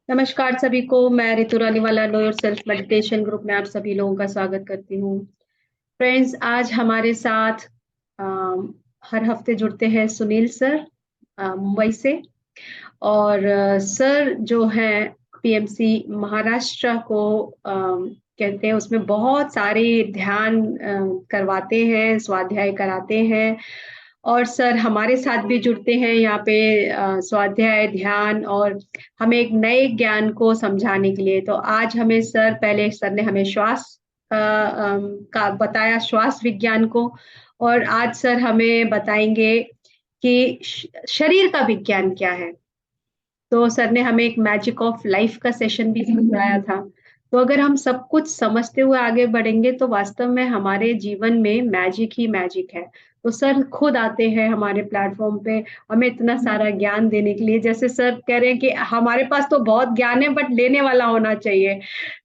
नमस्कार सभी को, मैं रितु रानीवाला नो योरसेल्फ मेडिटेशन ग्रुप में आप सभी लोगों का स्वागत करती हूँ। फ्रेंड्स, आज हमारे साथ अम, हर हफ्ते जुड़ते हैं सुनील सर मुंबई से। और सर जो हैं पीएमसी महाराष्ट्र को कहते हैं, उसमें बहुत सारे ध्यान करवाते हैं, स्वाध्याय कराते हैं। और सर हमारे साथ भी जुड़ते हैं यहाँ पे स्वाध्याय, ध्यान और हमें एक नए ज्ञान को समझाने के लिए। तो आज हमें पहले सर ने हमें श्वास का बताया, श्वास विज्ञान को। और आज सर हमें बताएँगे कि शरीर का विज्ञान क्या है। तो सर ने हमें एक मैजिक ऑफ लाइफ का सेशन भी समझाया था। तो अगर हम सब कुछ समझते हुए आगे बढ़ेंगे तो वास्तव में हमारे जीवन में मैजिक ही मैजिक है। तो सर खुद आते हैं हमारे प्लेटफ़ॉर्म पे हमें इतना सारा ज्ञान देने के लिए। जैसे सर कह रहे हैं कि हमारे पास तो बहुत ज्ञान है बट लेने वाला होना चाहिए।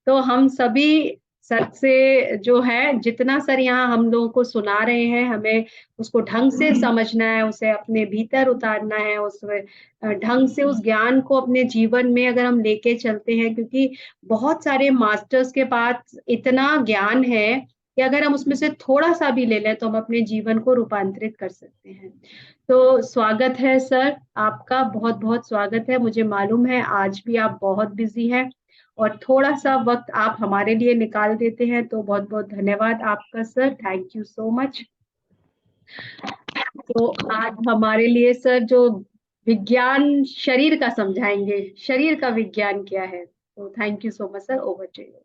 तो हम सभी सर से जो है जितना सर यहाँ हम लोगों को सुना रहे हैं, हमें उसको ढंग से समझना है, उसे अपने भीतर उतारना है, उसमें ढंग से उस ज्ञान को अपने जीवन में अगर हम लेके चलते हैं, क्योंकि बहुत सारे मास्टर्स के पास इतना ज्ञान है कि अगर हम उसमें से थोड़ा-सा भी ले लें तो हम अपने जीवन को रूपांतरित कर सकते हैं। तो स्वागत है सर, आपका बहुत-बहुत स्वागत है। मुझे मालूम है आज भी आप बहुत बिज़ी हैं और थोड़ा-सा वक़्त आप हमारे लिए निकाल देते हैं, तो बहुत-बहुत धन्यवाद आपका sir, thank you so much. तो आज हमारे लिए सर जो विज्ञान शरीर का समझाएँगे, शरीर का विज्ञान क्या है? तो thank you so much sir, over to you.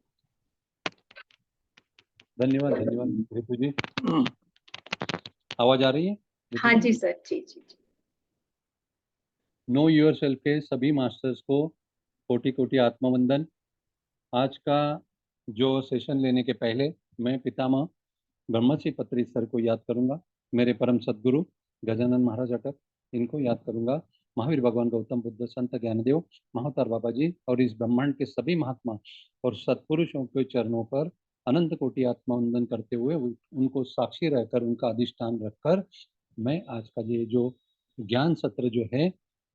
धन्यवाद धन्यवाद रितु जी। आवाज आ रही है रितु हाँ जी? जी सर, जी, जी, जी। नो योरसेल्फ के सभी मास्टर्स को कोटि कोटि आत्मवंदन। आज का जो सेशन लेने के पहले मैं पितामह ब्रह्मश्री पत्री सर को याद करूंगा, मेरे परम सद्गुरु गजानन महाराज अटक, इनको याद करूंगा, महावीर भगवान गौतम बुद्ध, संत ज्ञानदेव, महावतार बाबा जी और इस ब्रह्मांड के सभी महात्मा और सत्पुरुषों के चरणों पर अनंत कोटि आत्मवंदन करते हुए उनको साक्षी रहकर, उनका अधिष्ठान रखकर मैं आज का ये जो ज्ञान सत्र जो है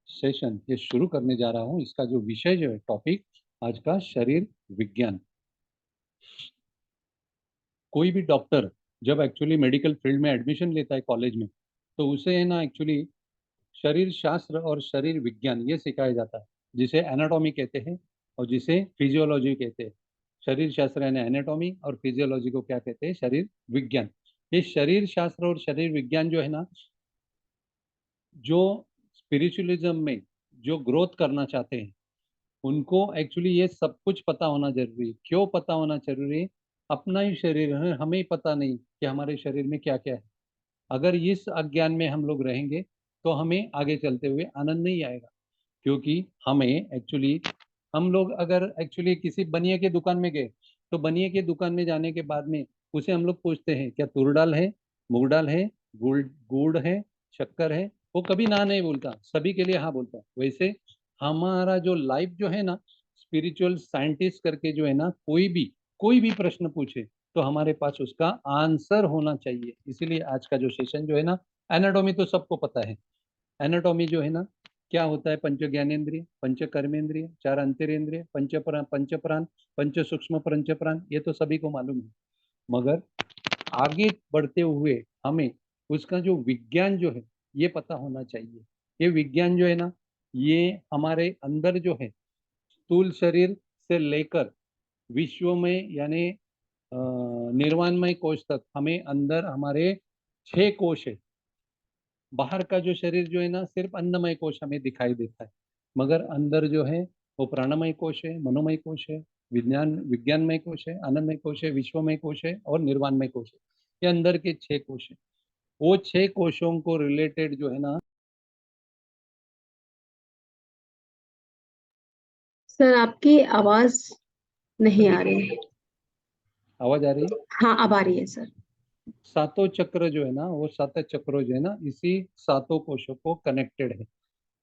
सेशन ये शुरू करने जा रहा हूँ। इसका जो विषय जो है टॉपिक आज का शरीर विज्ञान। कोई भी डॉक्टर जब एक्चुअली मेडिकल फील्ड में एडमिशन लेता है कॉलेज में, तो उसे है ना एक्चुअली शरीर शास्त्र और शरीर विज्ञान ये सिखाया जाता है, जिसे एनाटॉमी कहते हैं और जिसे फिजियोलॉजी कहते हैं। शरीर शास्त्र यानी एनाटॉमी और फिजियोलॉजी को क्या कहते हैं? शरीर विज्ञान। ये शरीर शास्त्र और शरीर विज्ञान जो है ना, जो स्पिरिचुअलिज्म में जो ग्रोथ करना चाहते हैं उनको एक्चुअली ये सब कुछ पता होना जरूरी है। क्यों पता होना जरूरी है? अपना ही शरीर है, हमें ही पता नहीं कि हमारे शरीर में क्या क्या है। अगर इस अज्ञान में हम लोग रहेंगे तो हमें आगे चलते हुए आनंद नहीं आएगा। क्योंकि हमें एक्चुअली हम लोग अगर एक्चुअली किसी बनिए के दुकान में गए तो बनिए के दुकान में जाने के बाद में उसे हम लोग पूछते हैं क्या तुर दाल है, मूंग दाल है, गुड़ गुड़ है, शक्कर है। वो कभी ना नहीं बोलता, सभी के लिए हाँ बोलता है। वैसे हमारा जो लाइफ जो है ना, स्पिरिचुअल साइंटिस्ट करके जो है ना, कोई भी प्रश्न पूछे तो हमारे पास उसका आंसर होना चाहिए। इसीलिए आज का जो सेशन जो है ना, एनाटॉमी तो सबको पता है। एनाटॉमी जो है ना, क्या होता है? पंच ज्ञानेन्द्रिय, पंच कर्मेंद्रिय, चार अंतरेंद्रिय, पंच प्राण, पंच सूक्ष्म पंच प्राण, ये तो सभी को मालूम है। मगर आगे बढ़ते हुए हमें उसका जो विज्ञान जो है ये पता होना चाहिए। ये विज्ञान जो है ना, ये हमारे अंदर जो है स्थूल शरीर से लेकर विश्व में यानी निर्वाणमय कोश तक हमें अंदर हमारे 6 कोश है। बाहर का जो शरीर जो है ना, सिर्फ अन्नमय कोश हमें दिखाई देता है, मगर अंदर जो है वो प्राणमय कोश है, मनोमय कोश है, विज्ञानमय कोश है, आनंदमय कोश है, विश्वमय कोश है और निर्वाणमय कोश है। ये अंदर के 6 कोश है। वो 6 कोशों को रिलेटेड जो है ना। सर आपकी आवाज़ नहीं आ रही है। आवाज आ रही है? हाँ, अब आ रही है सर। सातों चक्र जो है ना, वो 7 चक्र जो है ना, इसी 7 कोशों को कनेक्टेड है।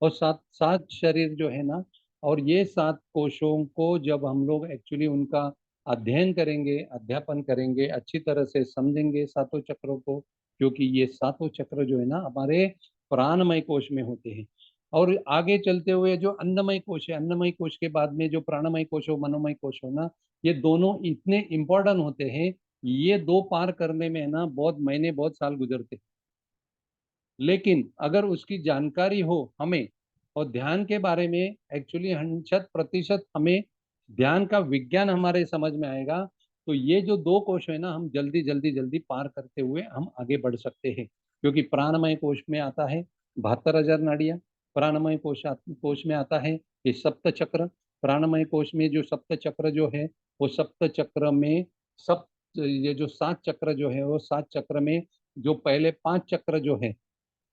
और 7 शरीर जो है ना, और ये 7 कोशों को जब हम लोग एक्चुअली उनका अध्ययन करेंगे, अध्यापन करेंगे, अच्छी तरह से समझेंगे 7 चक्रों को, क्योंकि ये 7 चक्र जो है ना हमारे प्राणमय कोश में होते हैं। और आगे चलते हुए जो अन्नमय कोश है, अन्नमय कोश के बाद में जो प्राणमय कोश हो, मनोमय कोश हो ना, ये दोनों इतने इम्पोर्टेंट होते हैं। ये दो पार करने में है ना बहुत महीने बहुत साल गुजरते हैं। लेकिन अगर उसकी जानकारी हो हमें, और ध्यान के बारे में एक्चुअली 100% हमें ध्यान का विज्ञान हमारे समझ में आएगा, तो ये जो दो कोश है ना, हम जल्दी जल्दी जल्दी पार करते हुए हम आगे बढ़ सकते हैं। क्योंकि प्राणमय कोश में आता है 72,000 नाड़ियां। प्राणमय कोश में आता है ये सप्त चक्र। प्राणमय कोश में जो सप्त चक्र जो है, वो सप्त चक्र में सप्त, ये जो 7 चक्र जो है, वो 7 चक्र में जो पहले 5 चक्र जो है,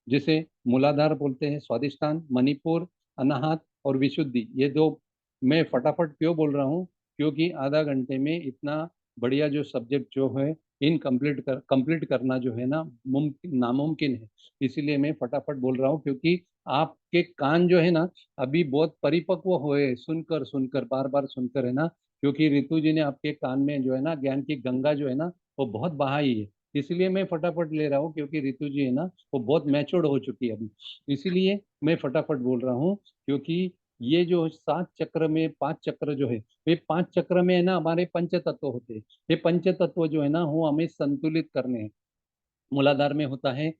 जिसे मूलाधार बोलते हैं, स्वादिष्टान, मणिपुर, अनाहत और विशुद्धि, ये दो। मैं फटाफट क्यों बोल रहा हूँ, क्योंकि आधा घंटे में इतना बढ़िया जो सब्जेक्ट जो है इन कंप्लीट करना जो है ना मुमकिन नामुमकिन है। इसीलिए मैं फटाफट बोल रहा हूँ, क्योंकि आपके कान जो है ना अभी बहुत परिपक्व हुए, सुनकर सुनकर बार बार सुनकर है ना। क्योंकि रितु जी ने आपके कान में जो है ना ज्ञान की गंगा जो है ना वो बहुत बहाई है। इसलिए मैं फटाफट ले रहा हूँ, क्योंकि रितु जी है ना वो बहुत मैच्योर्ड हो चुकी है अभी। इसीलिए मैं फटाफट बोल रहा हूँ, क्योंकि ये जो 7 चक्र में 5 चक्र जो है, ये 5 चक्र में है ना हमारे पंच तत्व होते हैं। ये पंच तत्व जो है ना वो हमें संतुलित करने हैं। मूलाधार में होता है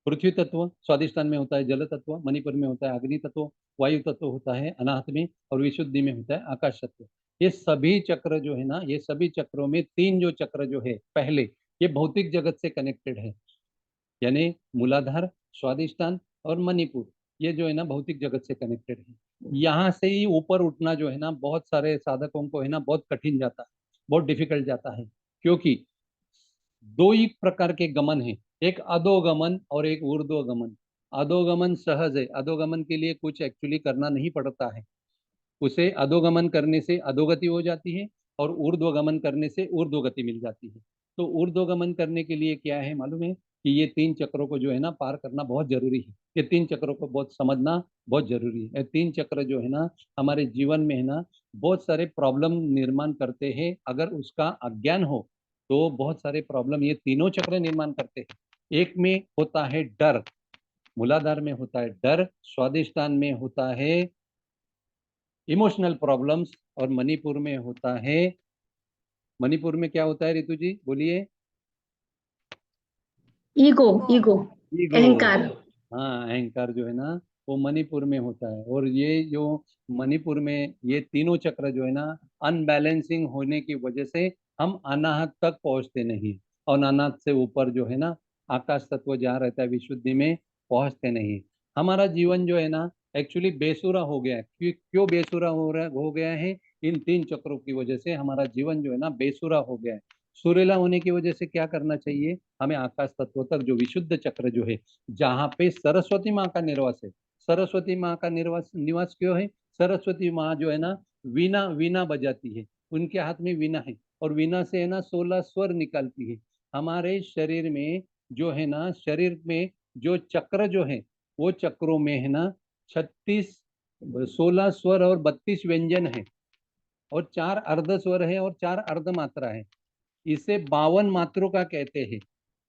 पृथ्वी तत्व, स्वादिष्टान में होता है जल तत्व, मणिपुर में होता है अग्नि तत्व, वायु तत्व होता है अनाहत में, और विशुद्धि में होता है आकाश तत्व। ये सभी चक्र जो है ना, ये सभी चक्रों में तीन जो चक्र जो है पहले, ये भौतिक जगत से कनेक्टेड है। यानी मूलाधार, स्वादिष्टान और मणिपुर, ये जो है ना भौतिक जगत से कनेक्टेड है। यहाँ से ही ऊपर उठना जो है ना बहुत सारे साधकों को है ना बहुत कठिन जाता है, बहुत डिफिकल्ट जाता है। क्योंकि दो ही प्रकार के गमन है, एक अधोगमन और एक ऊर्ध्वगमन। अधोगमन सहज है, अधोगमन के लिए कुछ एक्चुअली करना नहीं पड़ता है। उसे अधोगमन करने से अधोगति हो जाती है, और ऊर्ध्वगमन करने से ऊर्ध्वगति मिल जाती है। तो ऊर्ध्वगमन करने के लिए क्या है मालूम है, कि ये तीन चक्रों को जो है ना पार करना बहुत जरूरी है। ये तीन चक्रों को बहुत समझना बहुत जरूरी है। ये तीन चक्र जो है ना हमारे जीवन में है ना बहुत सारे प्रॉब्लम निर्माण करते हैं। अगर उसका अज्ञान हो तो बहुत सारे प्रॉब्लम ये तीनों चक्र निर्माण करते हैं। एक में होता है डर, मूलाधार में होता है डर, स्वादिष्टान में होता है इमोशनल प्रॉब्लम्स, और मणिपुर में होता है, मणिपुर में क्या होता है रितु जी बोलिए? Ego, ego, ego. अहंकार। हाँ, अहंकार जो है ना वो मणिपुर में होता है। और ये जो मणिपुर में ये तीनों चक्र जो है ना अनबैलेंसिंग होने की वजह से हम अनाहत तक पहुंचते नहीं, और अनाहत से ऊपर जो है ना आकाश तत्व जहाँ रहता है विशुद्धि में पहुंचते नहीं। हमारा जीवन जो है ना एक्चुअली बेसुरा हो गया है। क्यों बेसुरा हो गया है? इन तीन चक्रों की वजह से हमारा जीवन जो है ना बेसुरा हो गया है। सुरीला होने की वजह से क्या करना चाहिए हमें? आकाश तत्व तक जो विशुद्ध चक्र जो है, जहाँ पे सरस्वती माँ का निवास है। सरस्वती माँ का निवास निवास क्यों है? सरस्वती माँ जो है ना वीणा वीणा बजाती है, उनके हाथ में वीणा है, और वीणा से है ना 16 स्वर निकालती है। हमारे शरीर में जो है ना, शरीर में जो चक्र जो है, वो चक्रों में है ना 36, 16 स्वर और 32 व्यंजन है, और 4 अर्ध स्वर है और 4 अर्ध मात्रा है। इसे 52 मातृका कहते हैं।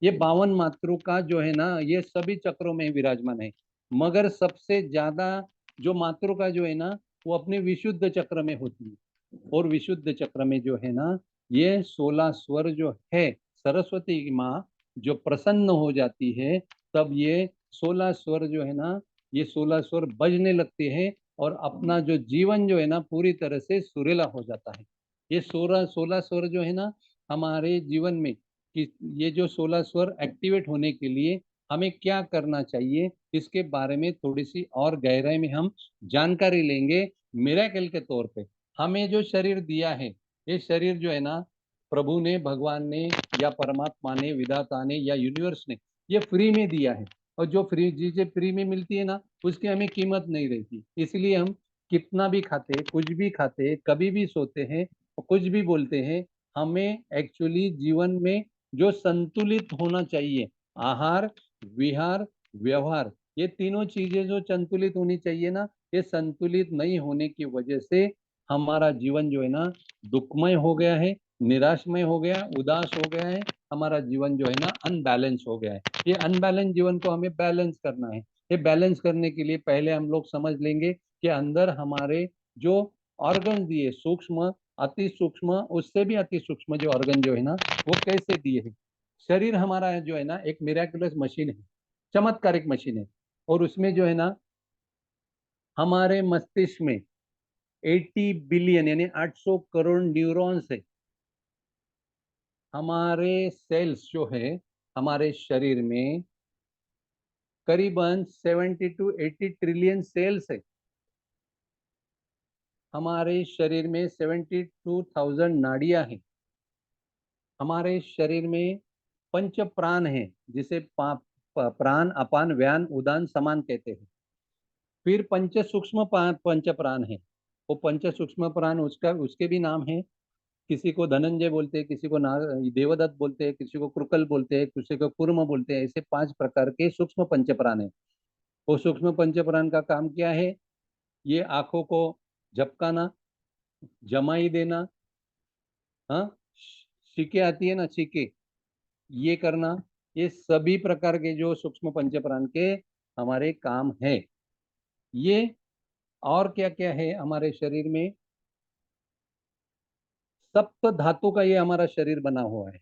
ये 52 मातृका जो है ना ये सभी चक्रों में विराजमान है। मगर सबसे ज्यादा जो मातृका जो है ना वो अपने विशुद्ध चक्र में होती है। और विशुद्ध चक्र में जो है ना ये 16 स्वर जो है, सरस्वती की माँ जो प्रसन्न हो जाती है, तब ये 16 स्वर जो है ना, ये 16 स्वर बजने लगते हैं, और अपना जो जीवन जो है ना पूरी तरह से सुरीला हो जाता है। ये 16 स्वर जो है ना हमारे जीवन में, कि ये जो 16 स्वर एक्टिवेट होने के लिए हमें क्या करना चाहिए, इसके बारे में थोड़ी सी और गहराई में हम जानकारी लेंगे। मिरेकल के तौर पे हमें जो शरीर दिया है, ये शरीर जो है ना प्रभु ने, भगवान ने, या परमात्मा ने, विधाता ने, या यूनिवर्स ने ये फ्री में दिया है। और जो फ्री चीजें फ्री में मिलती है ना उसकी हमें कीमत नहीं रहती। इसलिए हम कितना भी खाते, कुछ भी खाते, कभी भी सोते हैं और कुछ भी बोलते हैं, हमें एक्चुअली जीवन में जो संतुलित होना चाहिए, आहार, विहार, व्यवहार, ये तीनों चीजें जो संतुलित होनी चाहिए ना, ये संतुलित नहीं होने की वजह से हमारा जीवन जो है ना दुखमय हो गया है, निराशमय हो गया, उदास हो गया है। हमारा जीवन जो है ना अनबैलेंस हो गया है। ये अनबैलेंस जीवन को हमें बैलेंस करना है। ये बैलेंस करने के लिए पहले हम लोग समझ लेंगे कि अंदर हमारे जो ऑर्गन दिए, सूक्ष्म, अति सूक्ष्म, उससे भी अति सूक्ष्म जो ऑर्गन जो है ना, वो कैसे दिए हैं। शरीर हमारा जो है ना एक मिराकुलस मशीन है, चमत्कारिक मशीन है। और उसमें जो है ना हमारे मस्तिष्क में 80 बिलियन यानी 800 करोड़ न्यूरॉन्स है। हमारे सेल्स जो है हमारे शरीर में करीबन 70 टू 80 ट्रिलियन सेल्स है। हमारे शरीर में 72,000 नाड़ियां हैं। हमारे शरीर में पंच प्राण हैं, जिसे प्राण, अपान, व्यान, उदान, समान कहते हैं। फिर पंच सूक्ष्म पंच प्राण है। वो पंच सूक्ष्म प्राण उसका उसके भी नाम है। किसी को धनंजय बोलते हैं, किसी को देवदत्त बोलते हैं, किसी को कृकल बोलते हैं, किसी को कुर्म बोलते हैं। ऐसे 5 प्रकार के सूक्ष्म पंच प्राण है। वो सूक्ष्म पंच प्राण का काम क्या है? ये आंखों को झपकाना, जमाई देना, हाँ, छींके आती है ना, छींके, ये करना, ये सभी प्रकार के जो सूक्ष्म पंच प्राण के हमारे काम है। ये और क्या क्या है हमारे शरीर में? सप्त धातु का ये हमारा शरीर बना हुआ है।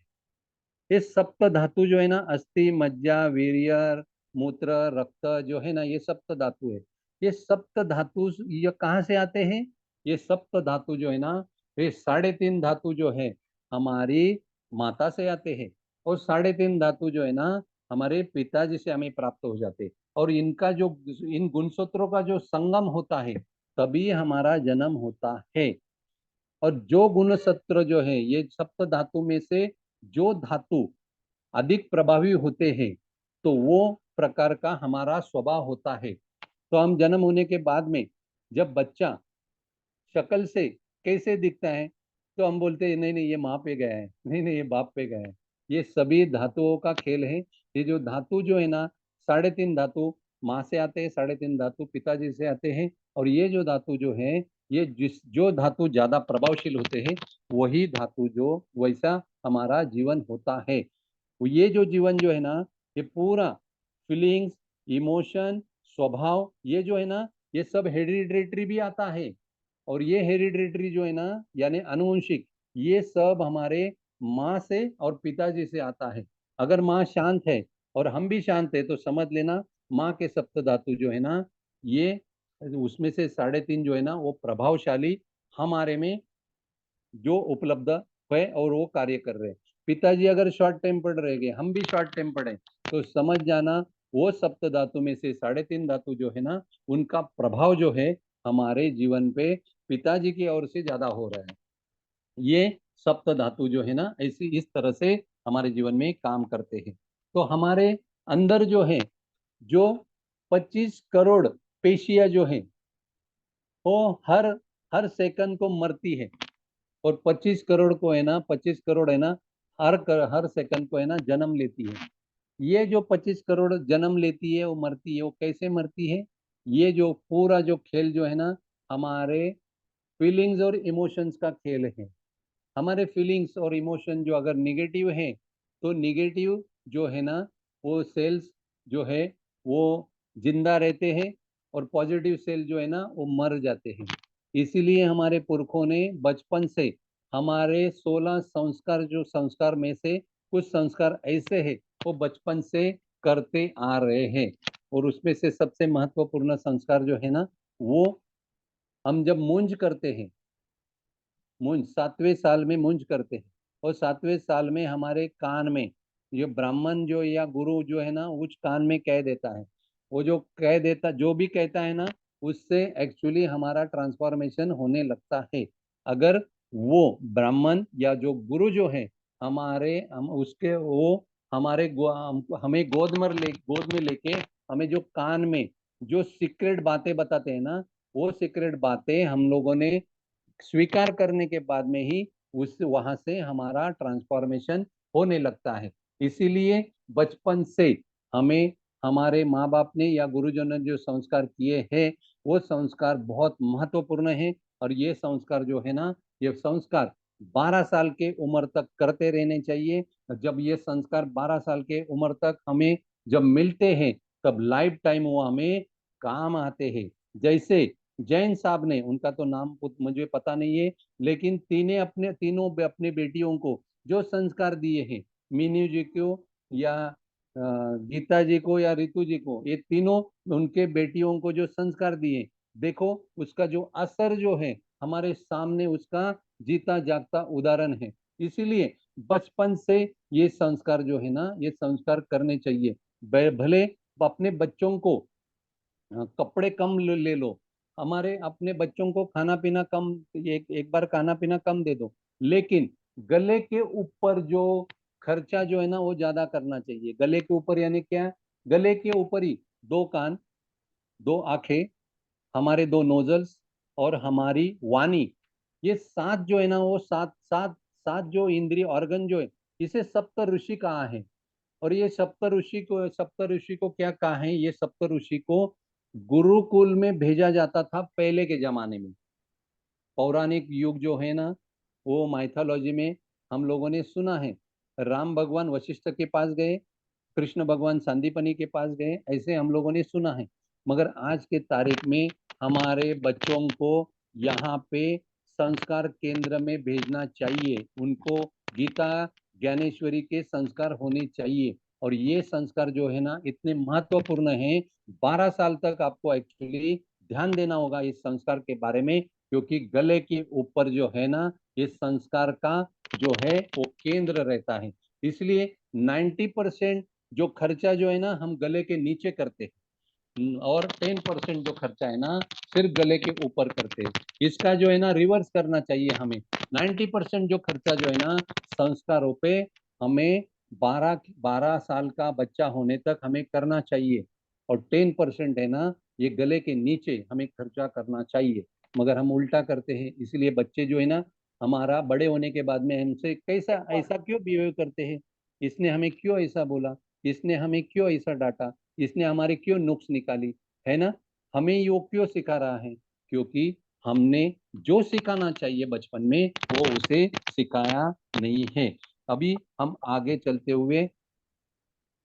ये सप्त धातु जो है ना, अस्थि, मज्जा, वीर्य, मूत्र, रक्त जो है ना, ये सप्त धातु है। ये सप्त धातु ये कहाँ से आते हैं? ये सप्त धातु जो है ना, ये 3.5 धातु जो है हमारी माता से आते हैं। और 3.5 धातु जो है ना हमारे पिताजी से हमें प्राप्त हो जाते हैं। और इनका जो इन गुणसूत्रों का जो संगम होता है, तभी हमारा जन्म होता है। और जो गुण सत्र जो है, ये सप्त धातु में से जो धातु अधिक प्रभावी होते हैं, तो वो प्रकार का हमारा स्वभाव होता है। तो हम जन्म होने के बाद में जब बच्चा शक्ल से कैसे दिखता है, तो हम बोलते हैं नहीं नहीं ये माँ पे गया है, नहीं नहीं ये बाप पे गया है। ये सभी धातुओं का खेल है। ये जो धातु जो है ना, 3.5 धातु माँ से आते हैं, 3.5 धातु पिताजी से आते हैं। और ये जो धातु जो है, ये जो धातु ज्यादा प्रभावशील होते हैं, वही धातु जो वैसा हमारा जीवन होता है। ये जो जीवन जो है ना, ये पूरा फीलिंग्स, इमोशन, स्वभाव, ये जो है ना, ये सब हेरिडिटरी भी आता है। और ये हेरिडिटरी जो है ना, यानी अनुवंशिक, ये सब हमारे माँ से और पिताजी से आता है। अगर माँ शांत है और हम भी शांत है, तो समझ लेना माँ के सप्त धातु जो है ना, ये उसमें से 3.5 जो है ना, वो प्रभावशाली हमारे में जो उपलब्ध है और वो कार्य कर रहे हैं। पिताजी अगर शॉर्ट टेम्पर्ड रह गए, हम भी शॉर्ट टेम्पर्ड है, तो समझ जाना वो सप्त धातु में से 3.5 धातु जो है ना, उनका प्रभाव जो है हमारे जीवन पे पिताजी की ओर से ज्यादा हो रहा है। ये सप्त धातु जो है ना, ऐसी इस तरह से हमारे जीवन में काम करते हैं। तो हमारे अंदर जो है, जो 25 करोड़ पेशियां जो है, वो हर हर सेकंड को मरती है। और 25 करोड़ को है ना, 25 करोड़ है ना, हर सेकंड को है ना जन्म लेती है। ये जो 25 करोड़ जन्म लेती है, वो मरती है, वो कैसे मरती है? ये जो पूरा जो खेल जो है ना, हमारे फीलिंग्स और इमोशंस का खेल है। हमारे फीलिंग्स और इमोशन जो अगर निगेटिव है, तो निगेटिव जो है ना, वो सेल्स जो है वो जिंदा रहते हैं। और पॉजिटिव सेल जो है ना, वो मर जाते हैं। इसीलिए हमारे पुरखों ने बचपन से हमारे 16 संस्कार, जो संस्कार में से कुछ संस्कार ऐसे हैं वो बचपन से करते आ रहे हैं। और उसमें से सबसे महत्वपूर्ण संस्कार जो है ना, वो हम जब मूंज करते हैं, मुंज 7वें साल में मुंज करते हैं। और 7वें साल में हमारे कान में ये ब्राह्मण जो या गुरु जो है ना, उस कान में कह देता है। वो जो कह देता, जो भी कहता है ना, उससे एक्चुअली हमारा ट्रांसफॉर्मेशन होने लगता है। अगर वो ब्राह्मण या जो गुरु जो है हमारे, हम उसके वो हमारे हमें गोद में लेके हमें जो कान में जो सीक्रेट बातें बताते हैं ना, वो सीक्रेट बातें हम लोगों ने स्वीकार करने के बाद में ही उस वहां से हमारा ट्रांसफॉर्मेशन होने लगता है। इसीलिए बचपन से हमें हमारे माँ बाप ने या गुरुजनों ने जो संस्कार किए हैं, वो संस्कार बहुत महत्वपूर्ण है। और ये संस्कार जो है ना, ये संस्कार 12 साल के उम्र तक करते रहने चाहिए। जब ये संस्कार 12 साल के उम्र तक हमें जब मिलते हैं, तब लाइफ टाइम वो हमें काम आते हैं। जैसे जैन साहब ने, उनका तो नाम मुझे पता नहीं है, लेकिन तीनों अपने बेटियों को जो संस्कार दिए हैं, मीनू जी को या गीता जी को या रितु जी को, ये तीनों उनके बेटियों को जो संस्कार दिए, देखो उसका जो असर जो है हमारे सामने, उसका जीता जागता उदाहरण है। इसीलिए बचपन से ये संस्कार जो है ना, ये संस्कार करने चाहिए। भले अपने बच्चों को कपड़े कम ले लो, हमारे अपने बच्चों को खाना पीना कम, एक बार खाना पीना कम दे दो, लेकिन गले के ऊपर जो खर्चा जो है ना वो ज्यादा करना चाहिए। गले के ऊपर यानी क्या? गले के ऊपर ही दो कान, दो आंखें, हमारे दो नोजल्स और हमारी वाणी, ये सात जो है ना, वो सात सात सात जो इंद्रिय ऑर्गन जो है, इसे सप्त ऋषि कहा है। और ये सप्त ऋषि को क्या कहा है? ये सप्त ऋषि को गुरुकुल में भेजा जाता था पहले के जमाने में। पौराणिक युग जो है ना, वो माइथोलॉजी में हम लोगों ने सुना है, राम भगवान वशिष्ठ के पास गए, कृष्ण भगवान सांदीपनी के पास गए, ऐसे हम लोगों ने सुना है। मगर आज के तारीख में हमारे बच्चों को यहाँ पे संस्कार केंद्र में भेजना चाहिए। उनको गीता ज्ञानेश्वरी के संस्कार होने चाहिए। और ये संस्कार जो है ना इतने महत्वपूर्ण है, 12 साल तक आपको एक्चुअली ध्यान देना होगा इस संस्कार के बारे में, क्योंकि गले के ऊपर जो है ना, इस संस्कार का जो है वो केंद्र रहता है। इसलिए 90% जो खर्चा जो है ना हम गले के नीचे करते हैं, और 10% जो खर्चा है ना सिर्फ गले के ऊपर करते हैं। इसका जो है ना रिवर्स करना चाहिए हमें। 90% जो खर्चा जो है ना संस्कारों पे हमें 12 12 साल का बच्चा होने तक हमें करना चाहिए, और 10% है ना ये गले के नीचे हमें खर्चा करना चाहिए। मगर हम उल्टा करते हैं, इसलिए बच्चे जो है ना हमारा बड़े होने के बाद में हमसे कैसा ऐसा क्यों बिहेव करते हैं, इसने हमें क्यों ऐसा बोला, इसने हमें क्यों ऐसा डांटा, इसने हमारे क्यों नुक्स निकाली, है ना? हमें ये क्यों सिखा रहा है? क्योंकि हमने जो सिखाना चाहिए बचपन में वो उसे सिखाया नहीं है। अभी हम आगे चलते हुए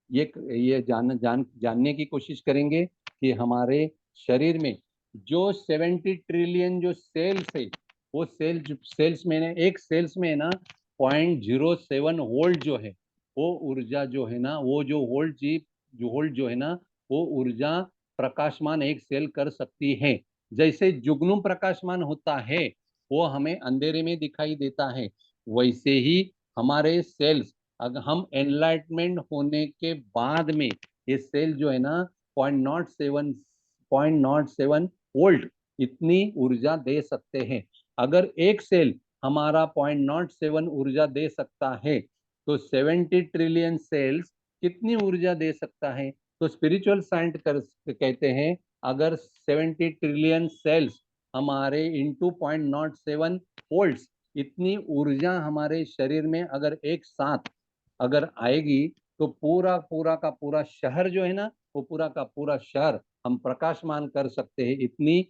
ये जानने की कोशिश करेंगे कि हमारे शरीर में जो 70 ट्रिलियन जो सेल्स है, वो सेल्स में एक सेल्स में है ना 0.07 वोल्ट जो है, वो ऊर्जा जो है ना, वो जो वोल्ट जो है ना, वो ऊर्जा प्रकाशमान एक सेल कर सकती है। जैसे जुगनू प्रकाशमान होता है, वो हमें अंधेरे में दिखाई देता है, वैसे ही हमारे सेल्स, अगर हम एनलाइटमेंट होने के बाद में ये सेल जो है ना 0.07 वोल्ट इतनी ऊर्जा दे सकते हैं। अगर एक सेल हमारा 0.07 ऊर्जा दे सकता है, तो 70 ट्रिलियन सेल्स कितनी ऊर्जा दे सकता है? तो स्पिरिचुअल साइंस कहते हैं, अगर 70 ट्रिलियन सेल्स हमारे इंटू 0.07 वोल्ट, इतनी ऊर्जा हमारे शरीर में अगर एक साथ अगर आएगी, तो पूरा पूरा का पूरा शहर जो है ना, वो पूरा का पूरा शहर हम प्रकाशमान कर सकते हैं। इतनी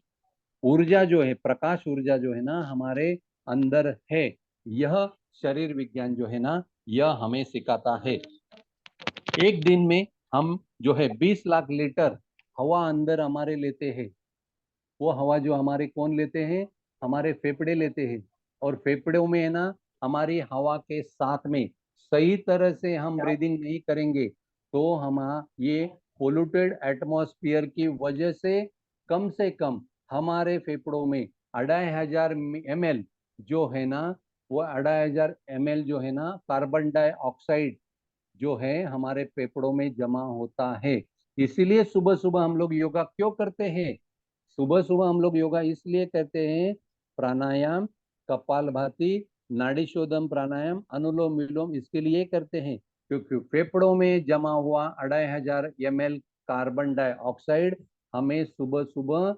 ऊर्जा जो है, प्रकाश ऊर्जा जो है ना हमारे अंदर है। यह शरीर विज्ञान जो है ना, यह हमें सिखाता है। एक दिन में हम जो है 20 लाख लीटर हवा अंदर हमारे लेते हैं। वो हवा जो हमारे कौन लेते हैं? हमारे फेफड़े लेते हैं। और फेफड़ों में है ना, हमारी हवा के साथ में सही तरह से हम ब्रीदिंग नहीं करेंगे, तो हम ये पोल्यूटेड एटमॉस्फेयर की वजह से कम हमारे फेफड़ों में 2500 ml जो है ना, वो 2500 ml जो है ना कार्बन डाइऑक्साइड जो है हमारे फेफड़ों में जमा होता है। इसीलिए सुबह सुबह हम लोग योगा क्यों करते हैं? सुबह सुबह हम लोग योगा इसलिए करते हैं, प्राणायाम, कपालभाति, नाड़ी शोधन प्राणायाम, अनुलोम विलोम इसके लिए करते हैं, क्योंकि फेफड़ों में जमा हुआ 2500 ml कार्बन डाइऑक्साइड हमें सुबह सुबह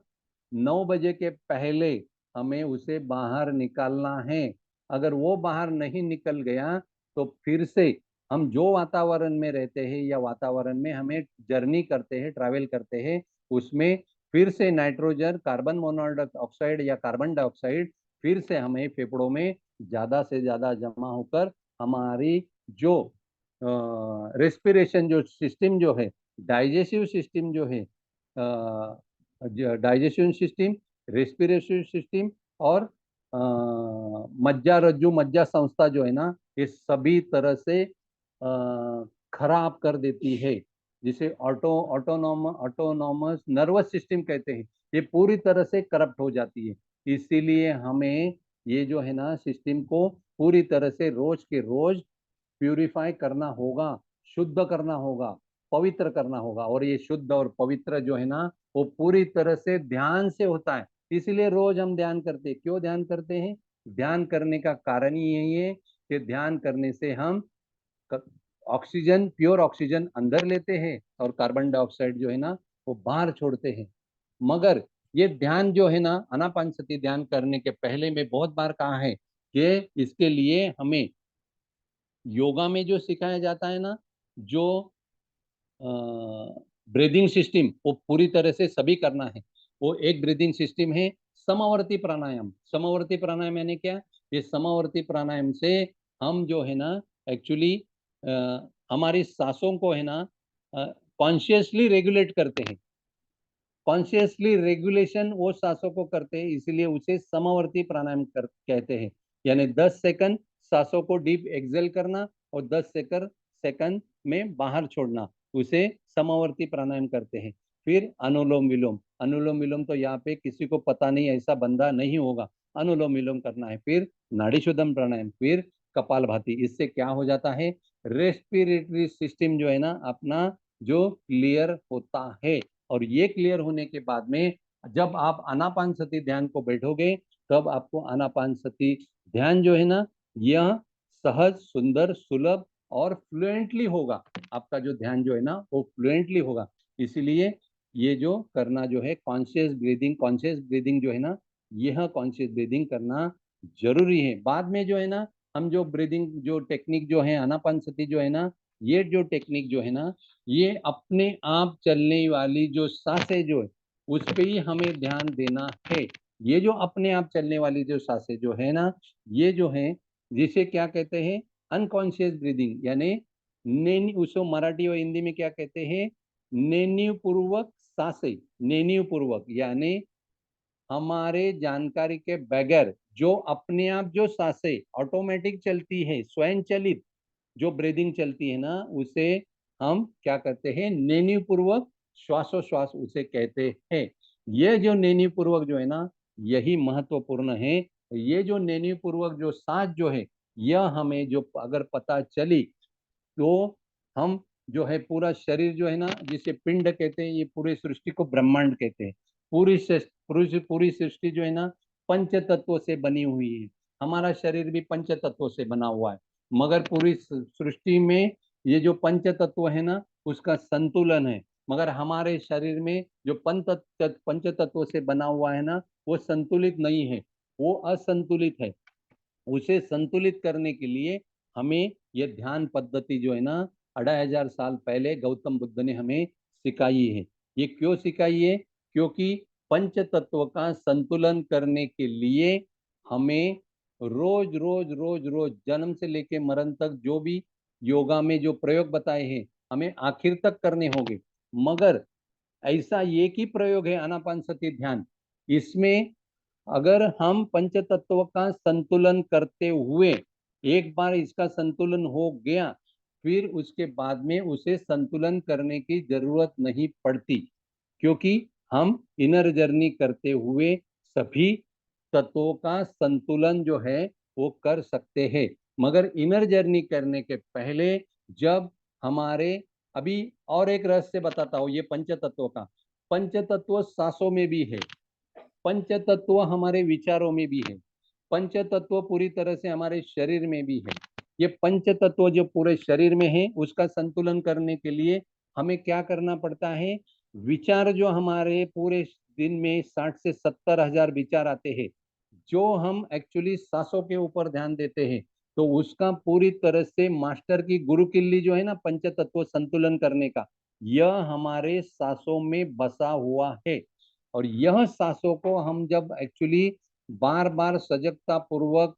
9 बजे के पहले हमें उसे बाहर निकालना है। अगर वो बाहर नहीं निकल गया, तो फिर से हम जो वातावरण में रहते हैं या वातावरण में हमें जर्नी करते हैं, ट्रैवल करते हैं, उसमें फिर से नाइट्रोजन, कार्बन मोनोऑक्साइड या कार्बन डाइऑक्साइड फिर से हमें फेफड़ों में ज्यादा से ज्यादा जमा होकर हमारी जो रेस्पिरेशन जो सिस्टम जो है डाइजेस्टिव सिस्टम जो है, डाइजेशन सिस्टम, रेस्पिरेटरी सिस्टम और मज्जा रज्जु मज्जा संस्था जो है ना, ये सभी तरह से खराब कर देती है, जिसे ऑटोनॉमस नर्वस सिस्टम कहते हैं। ये पूरी तरह से करप्ट हो जाती है। इसीलिए हमें ये जो है ना सिस्टम को पूरी तरह से रोज के रोज प्यूरिफाई करना होगा, शुद्ध करना होगा, पवित्र करना होगा। और ये शुद्ध और पवित्र जो है ना, वो पूरी तरह से ध्यान से होता है। इसलिए रोज हम ध्यान करते हैं। क्यों ध्यान करते हैं? ध्यान करने का कारण ही यही है कि ध्यान करने से हम ऑक्सीजन, प्योर ऑक्सीजन अंदर लेते हैं और कार्बन डाइऑक्साइड जो है ना वो बाहर छोड़ते हैं। मगर ये ध्यान जो है ना, आनापानसति ध्यान करने के पहले में बहुत बार कहा है कि इसके लिए हमें योगा में जो सिखाया जाता है ना, जो ब्रीदिंग सिस्टम, वो पूरी तरह से सभी करना है। वो एक ब्रीदिंग सिस्टम है समावर्ती प्राणायाम। समावर्ती प्राणायाम यानी क्या? ये समावर्ती प्राणायाम से हम जो है ना एक्चुअली हमारी सांसों को है ना कॉन्शियसली रेगुलेट करते हैं। कॉन्शियसली रेगुलेशन वो सांसों को करते हैं, इसलिए उसे समावर्ती प्राणायाम कहते हैं। यानी 10 सेकंड सांसों को डीप एक्सेल करना और 10 सेकंड में बाहर छोड़ना, उसे समावर्ती प्राणायाम करते हैं। फिर अनुलोम विलोम। अनुलोम विलोम तो यहाँ पे किसी को पता नहीं, ऐसा बंदा नहीं होगा। अनुलोम विलोम करना है। फिर नाड़ी शुद्धम प्राणायाम, फिर कपालभाति। इससे क्या हो जाता है? रेस्पिरेटरी सिस्टम जो है ना अपना जो क्लियर होता है। और ये क्लियर होने के बाद में जब आप आनापानसति ध्यान को बैठोगे, तब आपको आनापानसति ध्यान जो है ना, यह सहज, सुंदर, सुलभ और फ्लुएंटली होगा। आपका जो ध्यान जो है ना वो फ्लुएंटली होगा। इसीलिए ये जो करना जो है कॉन्शियस ब्रीदिंग जो है ना, यह कॉन्शियस ब्रीदिंग करना जरूरी है। बाद में जो है ना हम जो ब्रीदिंग जो टेक्निक जो है आनापानसति जो है ना, ये जो टेक्निक जो है ना, ये अपने आप चलने वाली जो सांसें जो है उस पे ही हमें ध्यान देना है। ये जो अपने आप चलने वाली जो सांसें जो है ना, ये जो है जिसे क्या कहते हैं? Unconscious breathing. यानी नैनी, उसको मराठी और हिंदी में क्या कहते हैं? नैनी पूर्वक सांसें। नैनी पूर्वक यानी हमारे जानकारी के बगैर जो अपने आप जो सांसें ऑटोमेटिक चलती है, स्वयं चलित जो ब्रीदिंग चलती है ना, उसे हम क्या करते हैं? नैनी पूर्वक श्वासोश्वास उसे कहते हैं। ये जो नैनी पूर्वक जो है ना, यही महत्वपूर्ण है। ये जो नैनी पूर्वक जो सांस जो है, यह हमें जो अगर पता चली, तो हम जो है पूरा शरीर जो है ना, जिसे पिंड कहते हैं, ये पूरी सृष्टि को ब्रह्मांड कहते हैं। पूरी सृष्टि जो है ना पंच तत्वों से बनी हुई है। हमारा शरीर भी पंच तत्वों से बना हुआ है। मगर पूरी सृष्टि में ये जो पंच तत्व है ना, उसका संतुलन है। मगर हमारे शरीर में जो पंच तत्व से बना हुआ है ना, वो संतुलित नहीं है, वो असंतुलित है। उसे संतुलित करने के लिए हमें ये ध्यान पद्धति जो है ना 2500 साल पहले गौतम बुद्ध ने हमें सिखाई है। ये क्यों सिखाई है? क्योंकि पंच तत्व का संतुलन करने के लिए हमें रोज रोज रोज रोज जन्म से लेके मरण तक जो भी योगा में जो प्रयोग बताए हैं, हमें आखिर तक करने होंगे। मगर ऐसा एक ही प्रयोग है आनापानसति ध्यान, इसमें अगर हम पंच तत्व का संतुलन करते हुए एक बार इसका संतुलन हो गया, फिर उसके बाद में उसे संतुलन करने की जरूरत नहीं पड़ती। क्योंकि हम इनर जर्नी करते हुए सभी तत्वों का संतुलन जो है वो कर सकते हैं। मगर इनर जर्नी करने के पहले जब हमारे, अभी और एक रहस्य बताता हूँ ये पंच तत्वों का। पंच तत्व सांसों में भी है, पंच तत्व हमारे विचारों में भी है, पंच तत्व पूरी तरह से हमारे शरीर में भी है। ये पंच तत्व जो पूरे शरीर में है, उसका संतुलन करने के लिए हमें क्या करना पड़ता है? विचार जो हमारे पूरे दिन में 60 से 70 हजार विचार आते हैं, जो हम एक्चुअली सांसों के ऊपर ध्यान देते हैं, तो उसका पूरी तरह से मास्टर की गुरु किल्ली जो है ना पंच तत्व संतुलन करने का, यह हमारे सांसों में बसा हुआ है। और यह सांसों को हम जब एक्चुअली बार बार सजगता पूर्वक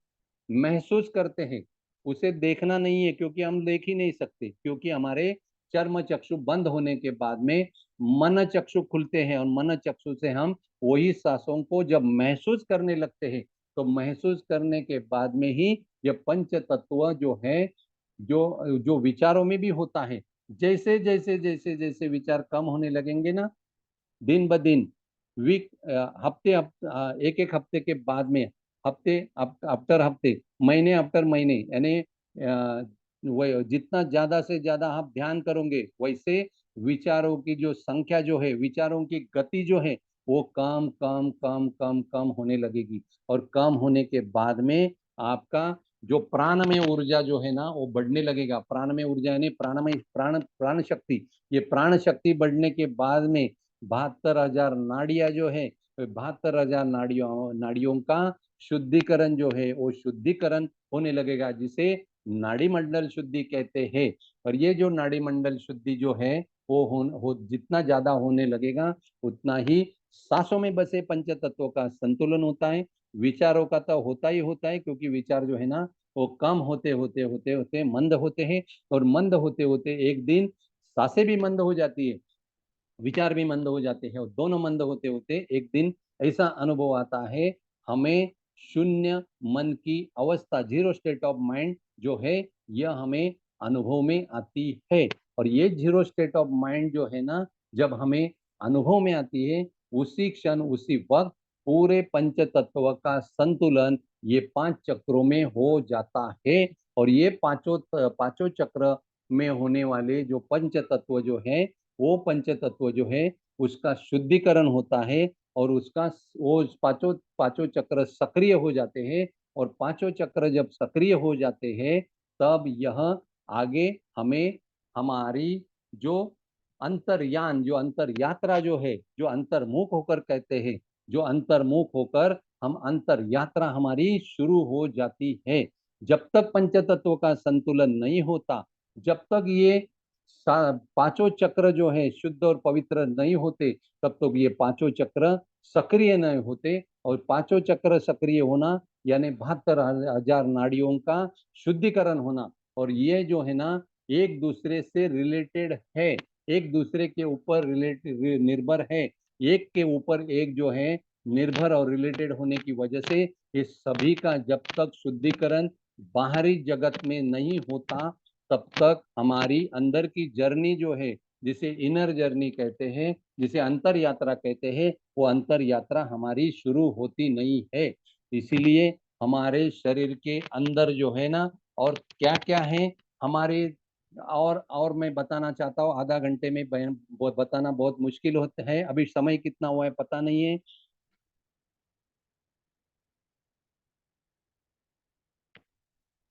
महसूस करते हैं, उसे देखना नहीं है, क्योंकि हम देख ही नहीं सकते, क्योंकि हमारे चर्म चक्षु बंद होने के बाद में मन चक्षु खुलते हैं, और मन चक्षु से हम वही सांसों को जब महसूस करने लगते हैं, तो महसूस करने के बाद में ही ये पंच तत्व जो है, जो जो विचारों में भी होता है, जैसे जैसे जैसे जैसे विचार कम होने लगेंगे ना, दिन ब दिन, वीक, हफ्ते एक एक हफ्ते के बाद में, हफ्ते आफ्टर हफ्ते, महीने आफ्टर महीने, यानी वह जितना ज्यादा से ज्यादा आप ध्यान करोगे, वैसे विचारों की जो संख्या जो है, विचारों की गति जो है, वो कम कम कम कम कम होने लगेगी। और कम होने के बाद में आपका जो प्राण में ऊर्जा जो है ना, वो बढ़ने लगेगा। प्राण में ऊर्जा यानी प्राण में प्राण शक्ति, ये प्राण शक्ति बढ़ने के बाद में 72,000 नाड़ियां जो है, 72,000 नाड़ियों नाड़ियों का शुद्धिकरण जो है, वो शुद्धिकरण होने लगेगा, जिसे नाड़ी मंडल शुद्धि कहते हैं। और ये जो नाड़ी मंडल शुद्धि जो है, वो जितना ज्यादा होने लगेगा, उतना ही सांसों में बसे पंच तत्वों का संतुलन होता है। विचारों का तो होता ही होता है, क्योंकि विचार जो है ना, वो कम होते होते होते होते मंद होते हैं, और मंद होते होते एक दिन सांसें भी मंद हो जाती है, विचार भी मंद हो जाते हैं, और दोनों मंद होते होते एक दिन ऐसा अनुभव आता है हमें, शून्य मन की अवस्था, जीरो स्टेट ऑफ माइंड जो है, यह हमें अनुभव में आती है। और ये जीरो स्टेट ऑफ माइंड जो है ना, जब हमें अनुभव में आती है, उसी क्षण उसी वक्त पूरे पंच तत्व का संतुलन ये 5 चक्रों में हो जाता है। और ये पांचों पांचों चक्र में होने वाले जो पंच तत्व जो है, वो पंच तत्व जो है, उसका शुद्धिकरण होता है, और उसका वो पांचों पांचों चक्र सक्रिय हो जाते हैं। और पांचों चक्र जब सक्रिय हो जाते हैं, तब यह आगे हमें हमारी जो अंतर्यान, जो अंतर यात्रा जो है, जो अंतर्मुख होकर कहते हैं, जो अंतर्मुख होकर हम अंतर यात्रा हमारी शुरू हो जाती है। जब तक पंच तत्व का संतुलन नहीं होता, जब तक ये पांचों चक्र जो है शुद्ध और पवित्र नहीं होते, तब तो ये पांचों चक्र सक्रिय नहीं होते। और पांचों चक्र सक्रिय होना यानी 72,000 नाड़ियों का शुद्धिकरण होना, और ये जो है ना, एक दूसरे से रिलेटेड है, एक दूसरे के ऊपर रिलेटेड निर्भर है, एक के ऊपर एक जो है निर्भर और रिलेटेड होने की वजह से ये सभी का जब तक शुद्धिकरण बाहरी जगत में नहीं होता, तब तक हमारी अंदर की जर्नी जो है, जिसे इनर जर्नी कहते हैं, जिसे अंतर यात्रा कहते हैं, वो अंतर यात्रा हमारी शुरू होती नहीं है। इसीलिए हमारे शरीर के अंदर जो है ना, और क्या क्या है हमारे, और मैं बताना चाहता हूँ, आधा घंटे में बताना बहुत मुश्किल होता है। अभी समय कितना हुआ है पता नहीं है।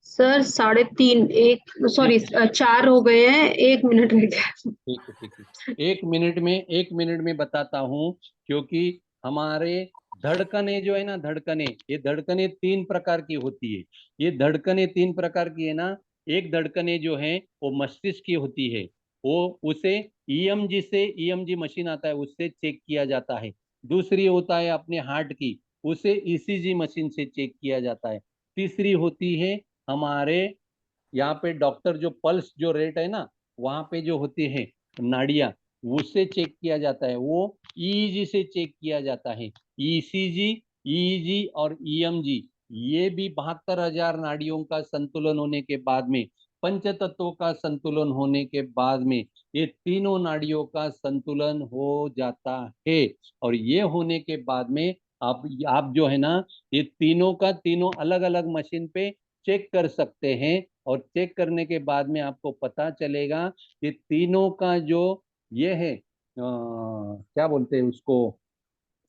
सर 3:30, एक सॉरी ठीक है, 4 हो गए हैं, 1 मिनट रह गया। ठीक है, ठीक है, एक मिनट में बताता हूँ। क्योंकि हमारे धड़कने जो है ना, धड़कने, ये धड़कने 3 प्रकार की होती है। ये धड़कने 3 प्रकार की है ना। एक धड़कने जो है, वो मस्तिष्क की होती है, वो उसे ईएमजी से, ईएमजी मशीन आता है, उससे चेक किया जाता है। दूसरी होता है अपने हार्ट की, उसे ईसीजी मशीन से चेक किया जाता है। तीसरी होती है हमारे यहाँ पे डॉक्टर जो पल्स जो रेट है ना, वहां पे जो होती है नाड़ियां, उससे चेक किया जाता है, वो ईईजी से चेक किया जाता है। ईसीजी, ईईजी और ईएमजी, ये भी 72,000 नाड़ियों का संतुलन होने के बाद में, पंच तत्वों का संतुलन होने के बाद में, ये तीनों नाड़ियों का संतुलन हो जाता है। और ये होने के बाद में आप जो है ना, ये तीनों का तीनों अलग अलग मशीन पे चेक कर सकते हैं। और चेक करने के बाद में आपको पता चलेगा कि तीनों का जो ये है, क्या बोलते हैं उसको,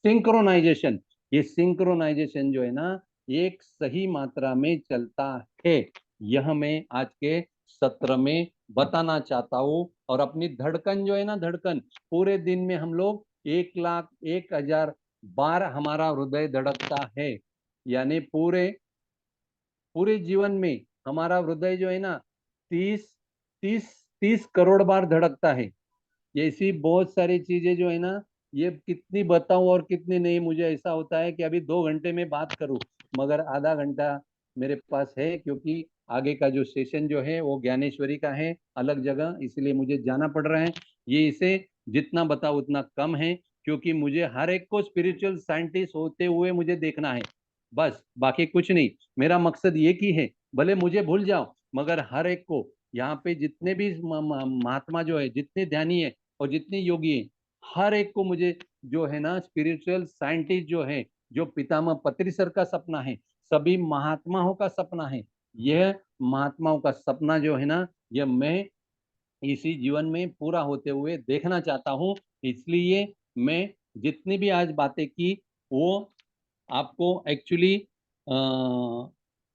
सिंक्रोनाइजेशन, ये सिंक्रोनाइजेशन जो है ना, एक सही मात्रा में चलता है। यह मैं आज के सत्र में बताना चाहता हूँ। और अपनी धड़कन जो है ना, धड़कन, पूरे दिन में हम लोग 1,01,000 बार हमारा हृदय धड़कता है। यानी पूरे पूरे जीवन में हमारा हृदय जो है ना, 30 30 करोड़ बार धड़कता है। ये ऐसी बहुत सारी चीजें जो है ना, ये कितनी बताऊं और कितनी नहीं, मुझे ऐसा होता है कि अभी 2 घंटे में बात करूं, मगर आधा घंटा मेरे पास है, क्योंकि आगे का जो सेशन जो है वो ज्ञानेश्वरी का है अलग जगह, इसलिए मुझे जाना पड़ रहा है। ये इसे जितना बताओ उतना कम है, क्योंकि मुझे हर एक को स्पिरिचुअल साइंटिस्ट होते हुए मुझे देखना है, बस बाकी कुछ नहीं। मेरा मकसद ये की है, भले मुझे भूल जाओ मगर हर एक को यहाँ पे जितने भी महात्मा जो है, जितने ध्यानी है और जितने योगी है, हर एक को मुझे जो है ना स्पिरिचुअल साइंटिस्ट जो है, जो पितामह पत्री सर का सपना है, सभी महात्माओं का सपना है, यह महात्माओं का सपना जो है ना, यह मैं इसी जीवन में पूरा होते हुए देखना चाहता हूँ। इसलिए मैं जितनी भी आज बातें की वो आपको एक्चुअली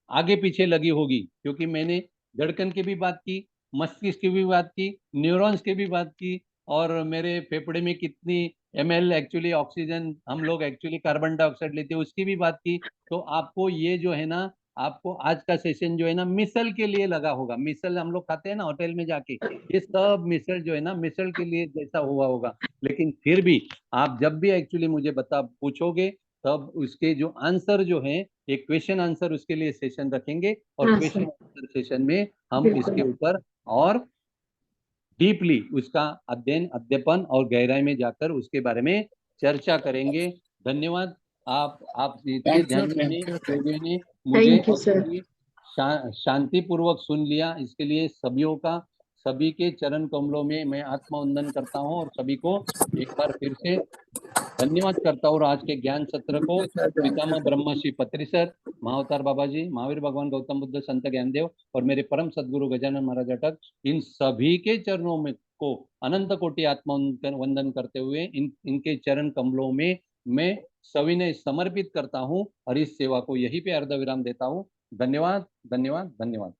आगे पीछे लगी होगी, क्योंकि मैंने धड़कन की भी बात की, मस्तिष्क की भी बात की, न्यूरॉन्स की भी बात की, और मेरे फेफड़े में कितनी ml एक्चुअली ऑक्सीजन हम लोग एक्चुअली कार्बन डाइऑक्साइड लेते हैं उसकी भी बात की। तो आपको ये जो है ना, आपको आज का सेशन जो है ना मिसल के लिए लगा होगा। मिसल हम लोग खाते हैं ना होटल में जाके, ये सब मिसल जो है ना मिसल के लिए जैसा हुआ होगा। लेकिन फिर भी आप जब भी एक्चुअली मुझे बता पूछोगे, तब उसके जो आंसर जो है, एक क्वेश्चन आंसर उसके लिए सेशन रखेंगे, और हाँ क्वेश्चन सर, आंसर सेशन में हम बिल्कुल। इसके ऊपर और डीपली उसका अध्ययन अध्ययन और गहराई में जाकर उसके बारे में चर्चा करेंगे। धन्यवाद। आप इतने ध्यान योगियों ने मुझे थैंक यू सर। एक्चुअली शांति पूर्वक सुन लिया, इसके लिए सभियों का, सभी के चरण कमलों में मैं आत्मवंदन करता हूँ, और सभी को एक बार फिर से धन्यवाद करता हूँ। और आज के ज्ञान सत्र को पितामह ब्रह्म श्री पत्री सर, महाअवतार बाबा जी, महावीर भगवान गौतम बुद्ध, संत ज्ञानदेव और मेरे परम सदगुरु गजानन महाराज अटक, इन सभी के चरणों में को अनंत कोटि आत्मा वंदन करते हुए इनके चरण कमलों में मैं सविनय समर्पित करता हूँ, और इस सेवा को यहीं पे अर्ध विराम देता हूँ। धन्यवाद, धन्यवाद, धन्यवाद।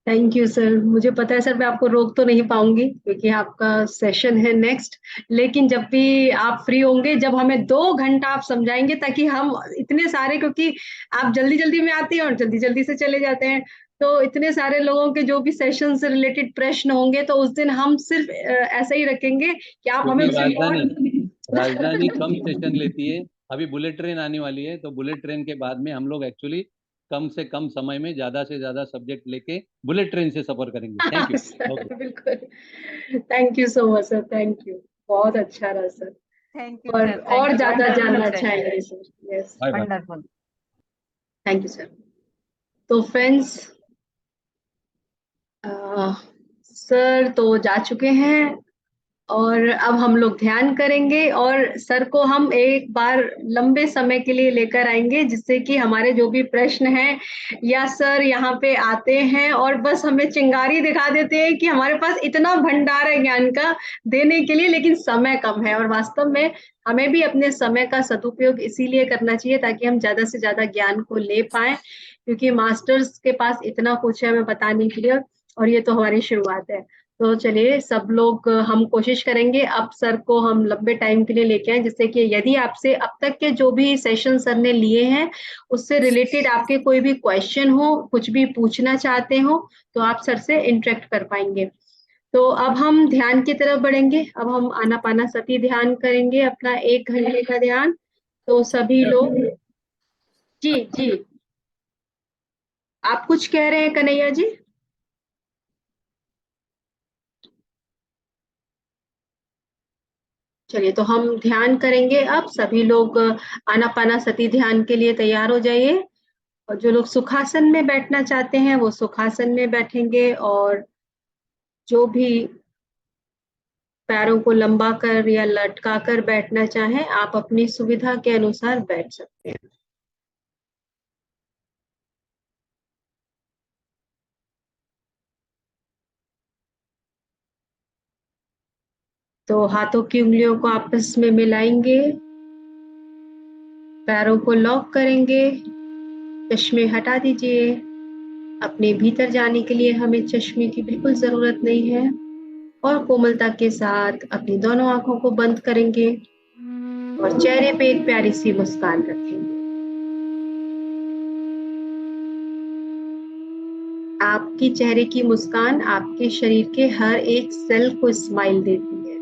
Thank you sir. मुझे पता है सर मैं आपको रोक तो नहीं पाऊंगी क्योंकि आपका सेशन है नेक्स्ट, लेकिन जब भी आप फ्री होंगे, जब हमें 2 घंटा आप समझाएंगे, ताकि हम इतने सारे, क्योंकि आप जल्दी जल्दी में आते हैं और जल्दी जल्दी से चले जाते हैं, तो इतने सारे लोगों के जो भी सेशन से रिलेटेड प्रश्न होंगे, तो उस दिन हम सिर्फ ऐसा ही रखेंगे कि आप हमें क्योंकि उसे राजधानी कम सेशन लेती है, अभी बुलेट ट्रेन आने वाली है, तो बुलेट ट्रेन के बाद में हम लोग एक्चुअली कम से कम समय में ज्यादा से ज्यादा सब्जेक्ट लेके बुलेट ट्रेन से सफर करेंगे। Thank you. ओके, सर बिल्कुल। Thank you so much sir, thank you. बहुत अच्छा रहा सर, थैंक यू और सर, थैंक और यू, ज्यादा वंडरफुल जानना अच्छा सेशन, है sir. Yes, bye bye. Wonderful. Thank you sir. तो फ्रेंड्स, सर तो जा चुके हैं, और अब हम लोग ध्यान करेंगे, और सर को हम एक बार लंबे समय के लिए लेकर आएंगे, जिससे कि हमारे जो भी प्रश्न हैं, या सर यहाँ पे आते हैं और बस हमें चिंगारी दिखा देते हैं कि हमारे पास इतना भंडार है ज्ञान का देने के लिए, लेकिन समय कम है। और वास्तव में हमें भी अपने समय का सदुपयोग इसीलिए करना चाहिए ताकि हम ज्यादा से ज्यादा ज्ञान को ले पाए, क्योंकि मास्टर्स के पास इतना कुछ है हमें बताने के लिए, और ये तो हमारी शुरुआत है। तो चलिए सब लोग, हम कोशिश करेंगे अब सर को हम लंबे टाइम के लिए लेके आए, जिससे कि यदि आपसे अब तक के जो भी सेशन सर ने लिए हैं उससे रिलेटेड आपके कोई भी क्वेश्चन हो, कुछ भी पूछना चाहते हो, तो आप सर से इंटरेक्ट कर पाएंगे। तो अब हम ध्यान की तरफ बढ़ेंगे। अब हम आनापाना सती ध्यान करेंगे, अपना 1 घंटे का ध्यान। तो सभी लोग, जी जी, आप कुछ कह रहे हैं कन्हैया जी? चलिए, तो हम ध्यान करेंगे। अब सभी लोग आनापाना सती ध्यान के लिए तैयार हो जाइए, और जो लोग सुखासन में बैठना चाहते हैं वो सुखासन में बैठेंगे, और जो भी पैरों को लंबा कर या लटका कर बैठना चाहें, आप अपनी सुविधा के अनुसार बैठ सकते हैं। तो हाथों की उंगलियों को आपस में मिलाएंगे, पैरों को लॉक करेंगे, चश्मे हटा दीजिए। अपने भीतर जाने के लिए हमें चश्मे की बिल्कुल जरूरत नहीं है, और कोमलता के साथ अपनी दोनों आंखों को बंद करेंगे, और चेहरे पे एक प्यारी सी मुस्कान रखेंगे। आपकी चेहरे की मुस्कान आपके शरीर के हर एक सेल को स्माइल देती है,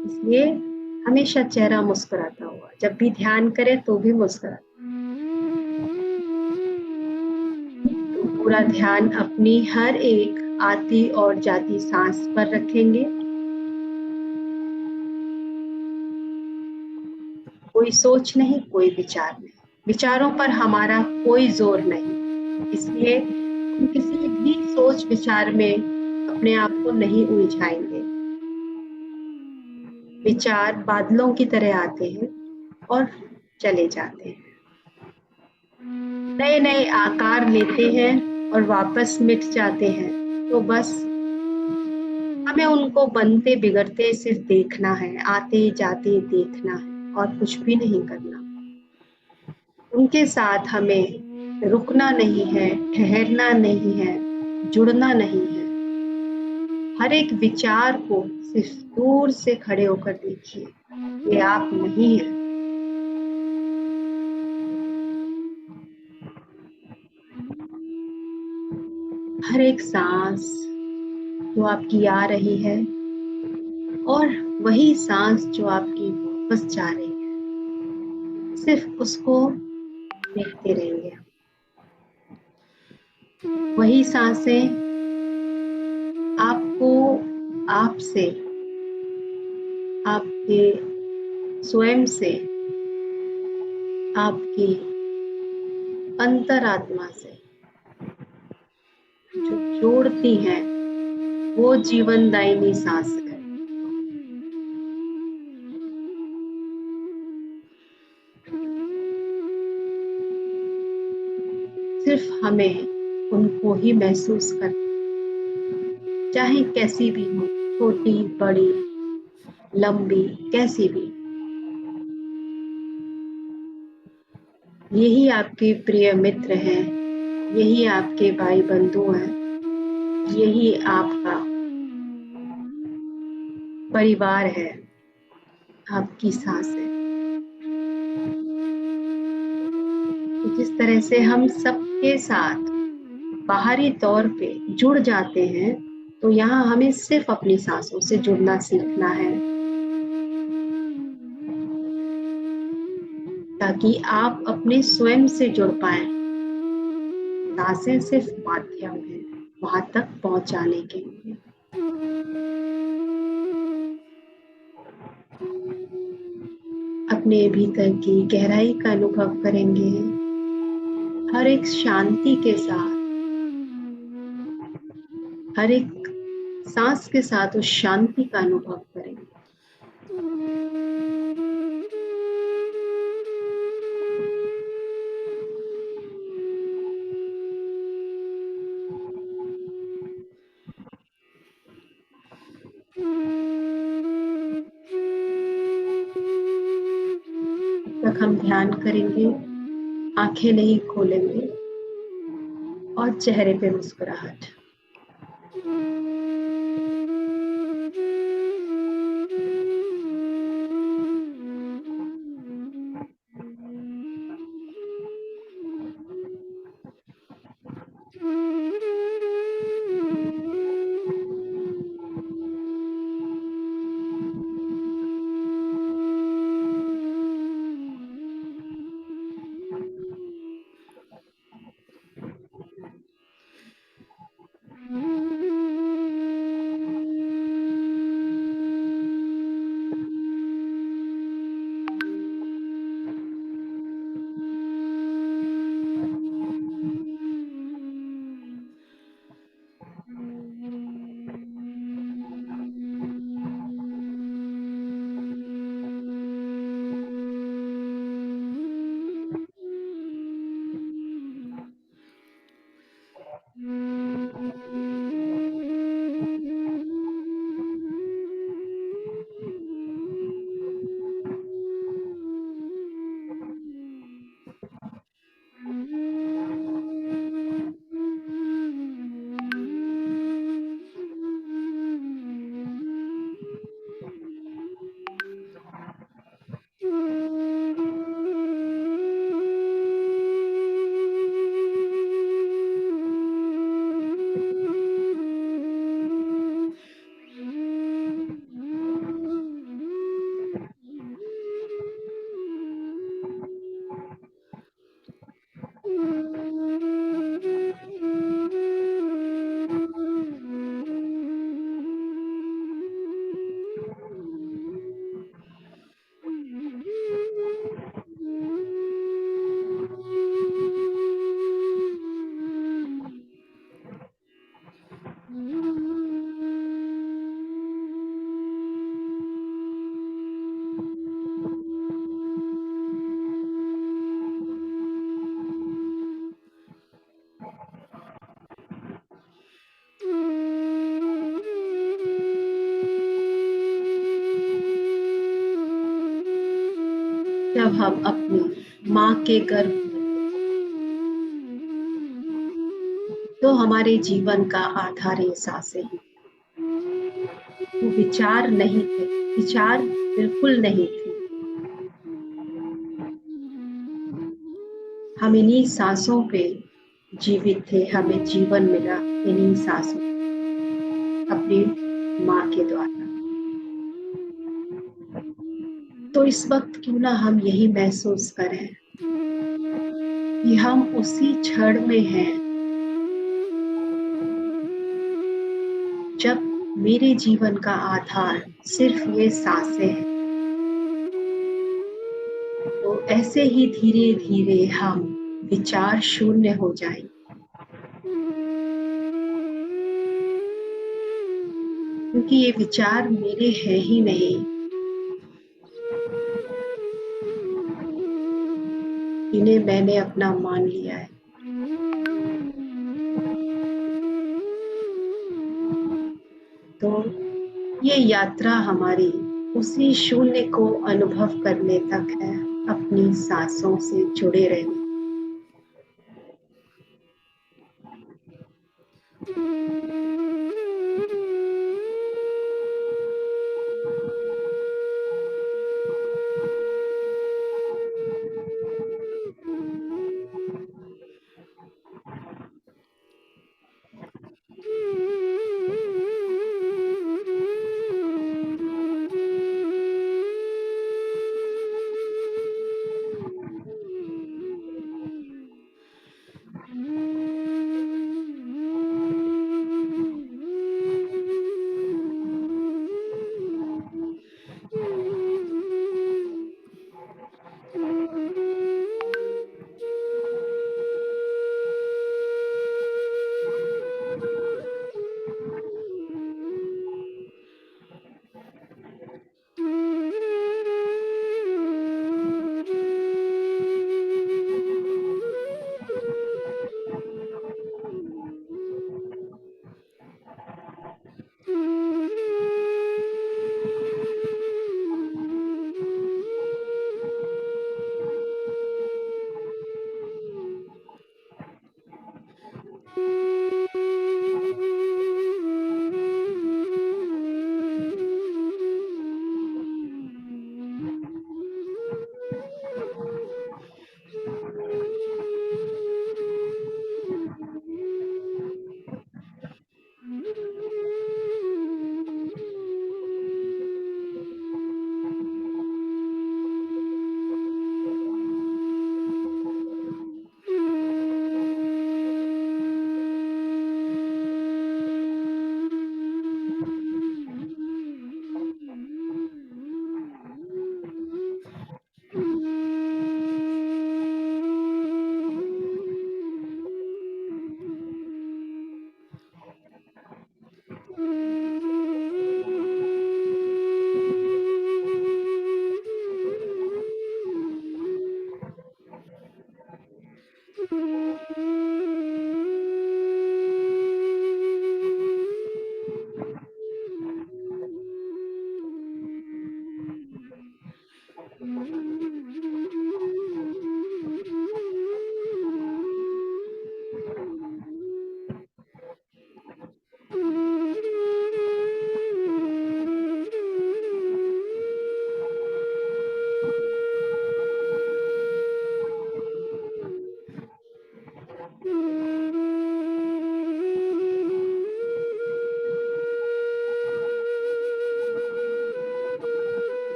इसलिए हमेशा चेहरा मुस्कुराता हुआ, जब भी ध्यान करें तो भी मुस्कुराता। तो पूरा ध्यान अपनी हर एक आती और जाती सांस पर रखेंगे। कोई सोच नहीं, कोई विचार नहीं। विचारों पर हमारा कोई जोर नहीं, इसलिए हम किसी भी सोच विचार में अपने आप को नहीं उलझाएंगे। विचार बादलों की तरह आते हैं और चले जाते हैं, नए नए आकार लेते हैं और वापस मिट जाते हैं। तो बस हमें उनको बनते बिगड़ते सिर्फ देखना है, आते जाते देखना है और कुछ भी नहीं करना। उनके साथ हमें रुकना नहीं है, ठहरना नहीं है, जुड़ना नहीं है। हर एक विचार को सिर्फ दूर से खड़े होकर देखिए, ये आप नहीं है। हर एक सांस जो आपकी आ रही है और वही सांस जो आपकी वापस जा रही है, सिर्फ उसको देखते रहेंगे। वही सांसें आपको आपसे, आपके स्वयं से, आपकी अंतरात्मा से जो जोड़ती हैं, वो जीवनदायिनी सांस है। सिर्फ हमें उनको ही महसूस कर, चाहे कैसी भी हो, छोटी बड़ी लंबी कैसी भी। यही आपके प्रिय मित्र हैं, यही आपके भाई बंधु हैं, यही आपका परिवार है, आपकी सांस है। तो जिस तरह से हम सबके साथ बाहरी तौर पे जुड़ जाते हैं, तो यहाँ हमें सिर्फ अपनी सांसों से जुड़ना सीखना है, ताकि आप अपने स्वयं से जुड़ पाए। सांसें सिर्फ माध्यम है वहां तक पहुंचाने के लिए। अपने भीतर की गहराई का अनुभव करेंगे, हर एक शांति के साथ, हर एक सांस के साथ उस शांति का अनुभव करेंगे। तब तक हम ध्यान करेंगे, आंखें नहीं खोलेंगे और चेहरे पे मुस्कुराहट। जब हम अपनी माँ के गर्भ में तो हमारे जीवन का आधार ये सांसें ही। वो विचार नहीं थे, विचार बिल्कुल नहीं थे। हम इन्हीं सांसों पे जीवित थे, हमें जीवन मिला इन्हीं सांसों, अपनी माँ के द्वारा। तो इस वक्त क्यों ना हम यही महसूस करें कि हम उसी क्षण में हैं जब मेरे जीवन का आधार सिर्फ ये सांसें हैं। तो ऐसे ही धीरे धीरे हम विचार शून्य हो जाएंगे, क्योंकि ये विचार मेरे हैं ही नहीं, इन्हें मैंने अपना मान लिया है। तो ये यात्रा हमारी उसी शून्य को अनुभव करने तक है, अपनी सांसों से जुड़े रहने।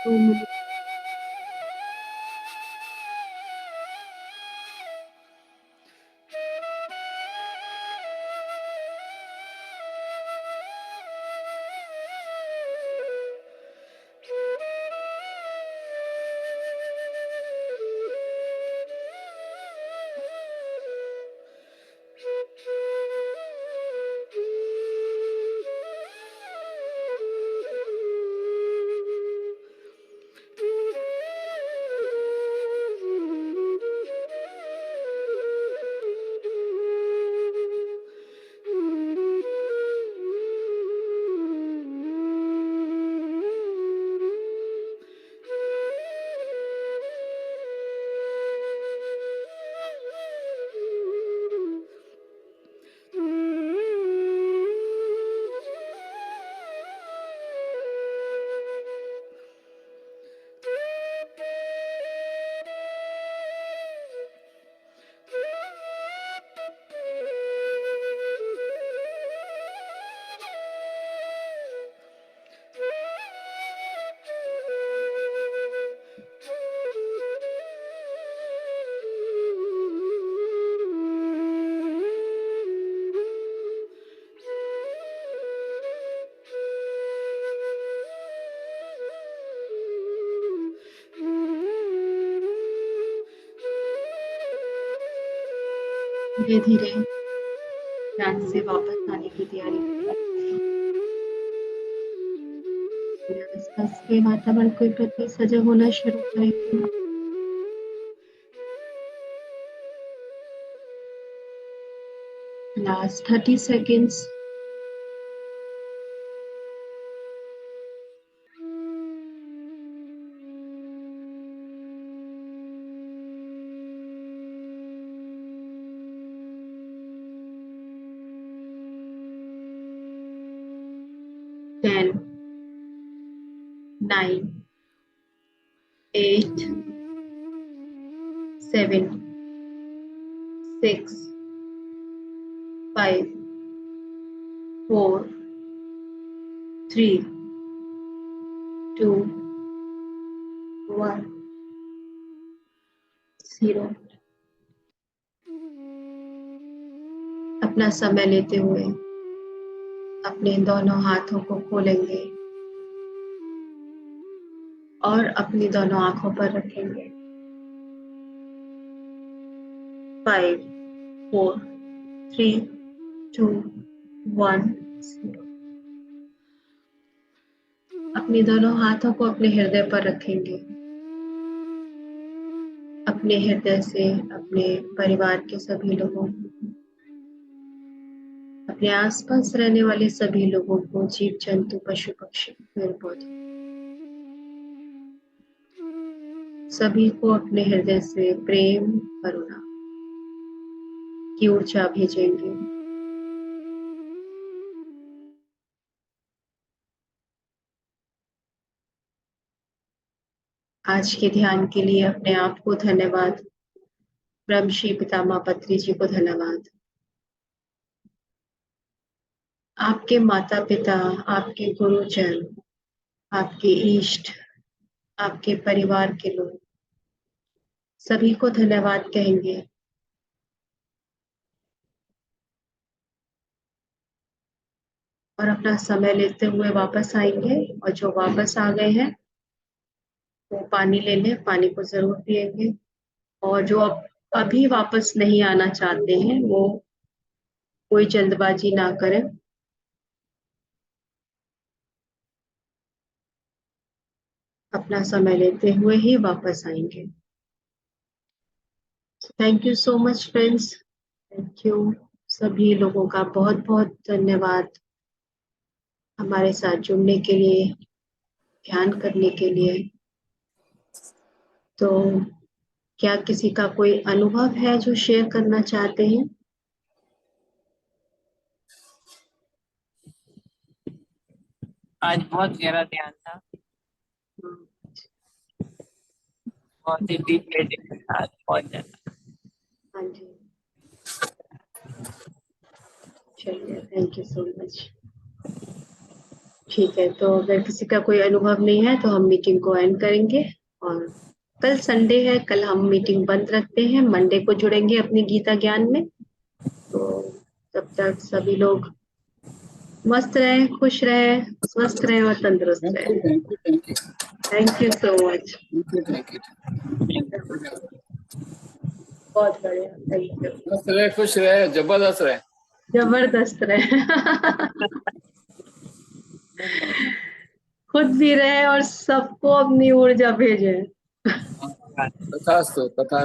2 minutes. धीरे धीरे ध्यान से वापस आने की तैयारी करते हैं। आसपास के वातावरण के प्रति सजग होना शुरू करेंगे। Last 30 seconds. Ten, 9, 8, 7, 6, 5, 4, 3, 2, 1, 0। अपना समय लेते हुए अपने दोनों हाथों को खोलेंगे और अपनी दोनों आंखों पर रखेंगे। 5, 4, 3, 2, 1, 0। अपनी दोनों हाथों को अपने हृदय पर रखेंगे। अपने हृदय से अपने परिवार के सभी लोगों को, अपने आसपास रहने वाले सभी लोगों को, जीव जंतु पशु पक्षी पेड़ पौधे, सभी को अपने हृदय से प्रेम करुणा की ऊर्जा भेजेंगे। आज के ध्यान के लिए अपने आप को धन्यवाद। ब्रह्मश्री पितामह पत्री जी को धन्यवाद। आपके माता पिता, आपके गुरुजन, आपके इष्ट, आपके परिवार के लोग, सभी को धन्यवाद कहेंगे। और अपना समय लेते हुए वापस आएंगे और जो वापस आ गए हैं वो पानी ले लें, पानी को जरूर पिएंगे। और जो अभी वापस नहीं आना चाहते हैं वो कोई जल्दबाजी ना करें। अपना समय लेते हुए ही वापस आएंगे। Thank you so much friends. Thank you सभी लोगों का बहुत बहुत धन्यवाद हमारे साथ जुड़ने के लिए, ध्यान करने के लिए। तो क्या किसी का कोई अनुभव है जो शेयर करना चाहते हैं? आज बहुत गहरा ध्यान था, बहुत ही डीप मेडिटेशन था, बहुत ज्यादा। हाँ जी, चलिए, थैंक यू सो मच। ठीक है, तो अगर किसी का कोई अनुभव नहीं है तो हम मीटिंग को एंड करेंगे। और कल संडे है, कल हम मीटिंग बंद रखते हैं, मंडे को जुड़ेंगे अपनी गीता ज्ञान में। तो तब तक सभी लोग मस्त रहें, खुश रहें, स्वस्थ रहें और तंदुरुस्त थैंक यू, रहें। Thank you, thank you, thank you so much. Thank you. बहुत बढ़िया, थैंक यू। मस्त रहे, खुश रहे, जबरदस्त रहे। जबरदस्त रहे। खुद भी रहे और सबको अपनी ऊर्जा भेजे। तथास्तु, तथा